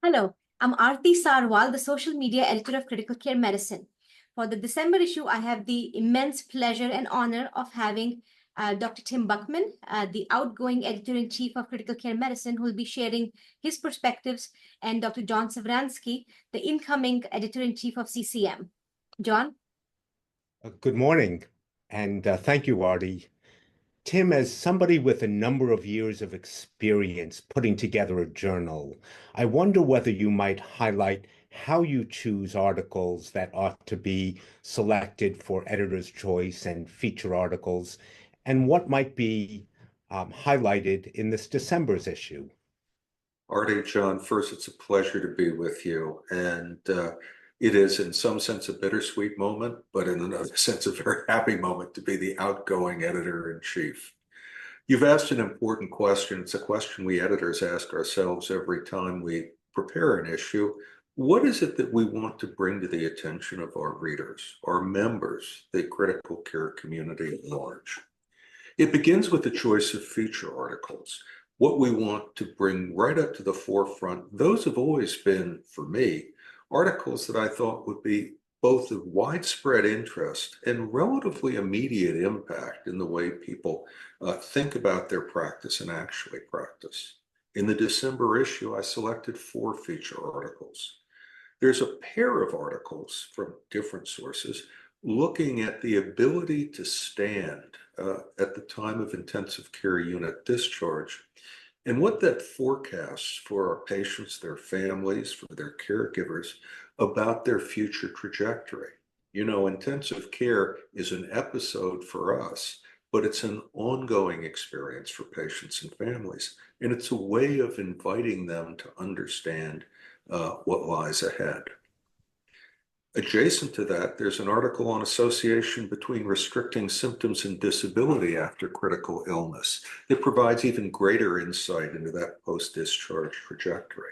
Hello, I'm Aarti Sarwal, the social media editor of Critical Care Medicine. For the December issue, I have the immense pleasure and honor of having Dr. Tim Buckman, the outgoing editor-in-chief of Critical Care Medicine, who will be sharing his perspectives, and Dr. John Savransky, the incoming editor-in-chief of CCM. John? Good morning, and thank you, Aarti. Tim, as somebody with a number of years of experience putting together a journal, I wonder whether you might highlight how you choose articles that ought to be selected for editor's choice and feature articles, and what might be highlighted in this December's issue. Aarti, John, first, it's a pleasure to be with you. And it is, in some sense, a bittersweet moment, but in another sense, a very happy moment to be the outgoing editor-in-chief. You've asked an important question. It's a question we editors ask ourselves every time we prepare an issue. What is it that we want to bring to the attention of our readers, our members, the critical care community at large? It begins with the choice of feature articles. What we want to bring right up to the forefront, those have always been, for me, articles that I thought would be both of widespread interest and relatively immediate impact in the way people think about their practice and actually practice. In the December issue, I selected 4 feature articles. There's a pair of articles from different sources looking at the ability to stand at the time of intensive care unit discharge and what that forecasts for our patients, their families, for their caregivers about their future trajectory. You know, intensive care is an episode for us, but it's an ongoing experience for patients and families. And it's a way of inviting them to understand what lies ahead. Adjacent to that, there's an article on association between restricting symptoms and disability after critical illness. It provides even greater insight into that post-discharge trajectory.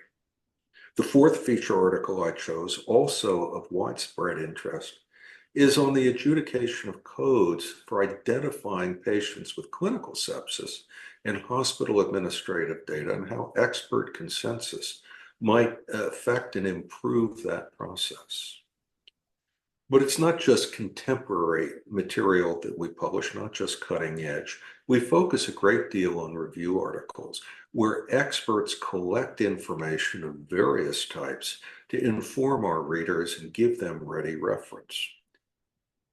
The 4th feature article I chose, also of widespread interest, is on the adjudication of codes for identifying patients with clinical sepsis and hospital administrative data and how expert consensus might affect and improve that process. But it's not just contemporary material that we publish, not just cutting edge. We focus a great deal on review articles where experts collect information of various types to inform our readers and give them ready reference.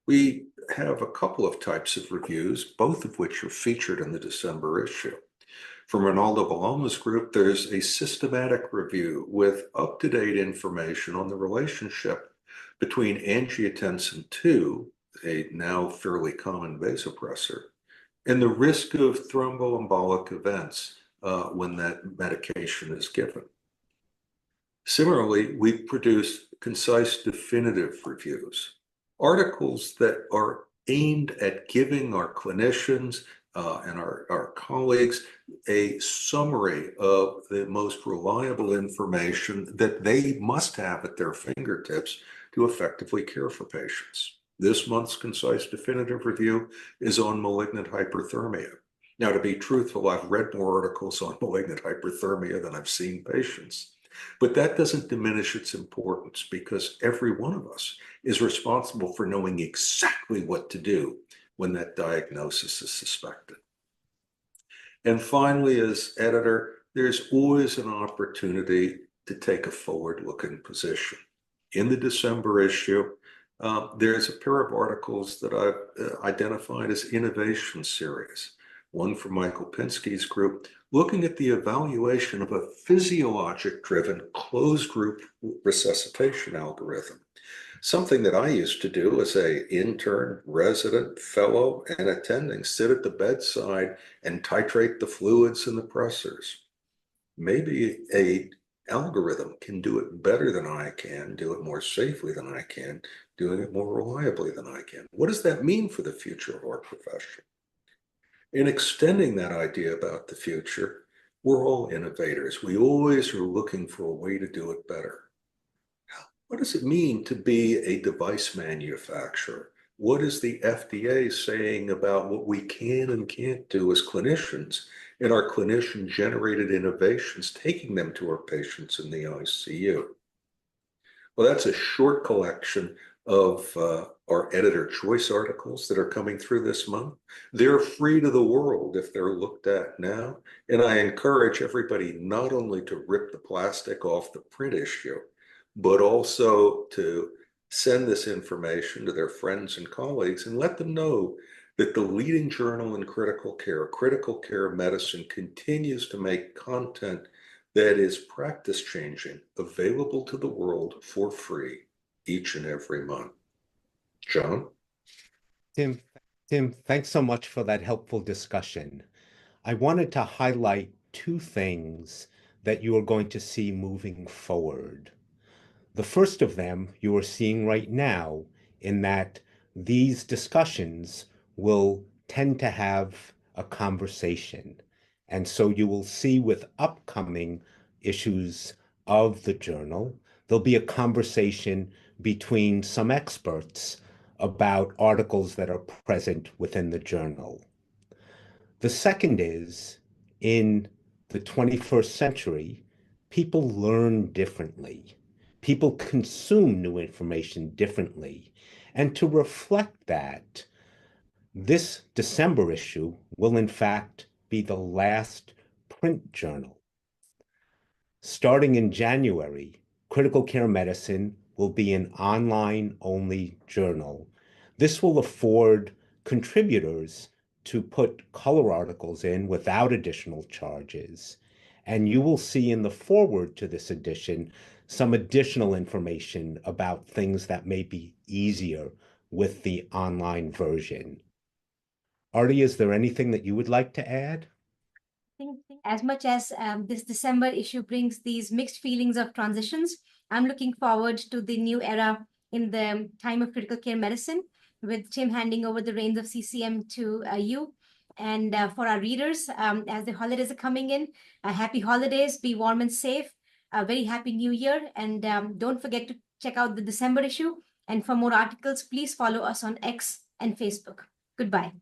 We have a couple of types of reviews, both of which are featured in the December issue. From Ronaldo Balama's group, there's a systematic review with up-to-date information on the relationship between angiotensin-II, a now fairly common vasopressor, and the risk of thromboembolic events when that medication is given. Similarly, we've produced concise, definitive reviews, articles that are aimed at giving our clinicians and our colleagues a summary of the most reliable information that they must have at their fingertips to effectively care for patients. This month's concise definitive review is on malignant hyperthermia. Now, to be truthful, I've read more articles on malignant hyperthermia than I've seen patients, but that doesn't diminish its importance because every one of us is responsible for knowing exactly what to do when that diagnosis is suspected. And finally, as editor, there's always an opportunity to take a forward-looking position. In the December issue, there's a pair of articles that I've identified as innovation series. One from Michael Pinsky's group, looking at the evaluation of a physiologic-driven closed-group resuscitation algorithm. Something that I used to do as an intern, resident, fellow, and attending, sit at the bedside and titrate the fluids and the pressors. Maybe an algorithm can do it better than I can, do it more safely than I can, doing it more reliably than I can. What does that mean for the future of our profession? In extending that idea about the future, we're all innovators. We always are looking for a way to do it better. What does it mean to be a device manufacturer what is the FDA saying about what we can and can't do as clinicians, and our clinician-generated innovations taking them to our patients in the ICU. Well, that's a short collection of our editor choice articles that are coming through this month. They're free to the world if they're looked at now. And I encourage everybody not only to rip the plastic off the print issue, but also to send this information to their friends and colleagues and let them know that the leading journal in critical care medicine, continues to make content that is practice changing, available to the world for free each and every month. John? Tim, thanks so much for that helpful discussion. I wanted to highlight two things that you are going to see moving forward. The first of them you are seeing right now, in that these discussions will tend to have a conversation. And so you will see with upcoming issues of the journal, there'll be a conversation between some experts about articles that are present within the journal. The second is, in the 21st century, people learn differently. People consume new information differently. And to reflect that, this December issue will in fact be the last print journal. Starting in January, Critical Care Medicine will be an online-only journal. This will afford contributors to put color articles in without additional charges. And you will see in the foreword to this edition some additional information about things that may be easier with the online version. Artie, is there anything that you would like to add? As much as this December issue brings these mixed feelings of transitions, I'm looking forward to the new era in the time of critical care medicine, with Tim handing over the reins of CCM to you. And for our readers, as the holidays are coming in, happy holidays, be warm and safe, a very happy new year. And don't forget to check out the December issue. And for more articles, please follow us on X and Facebook. Goodbye.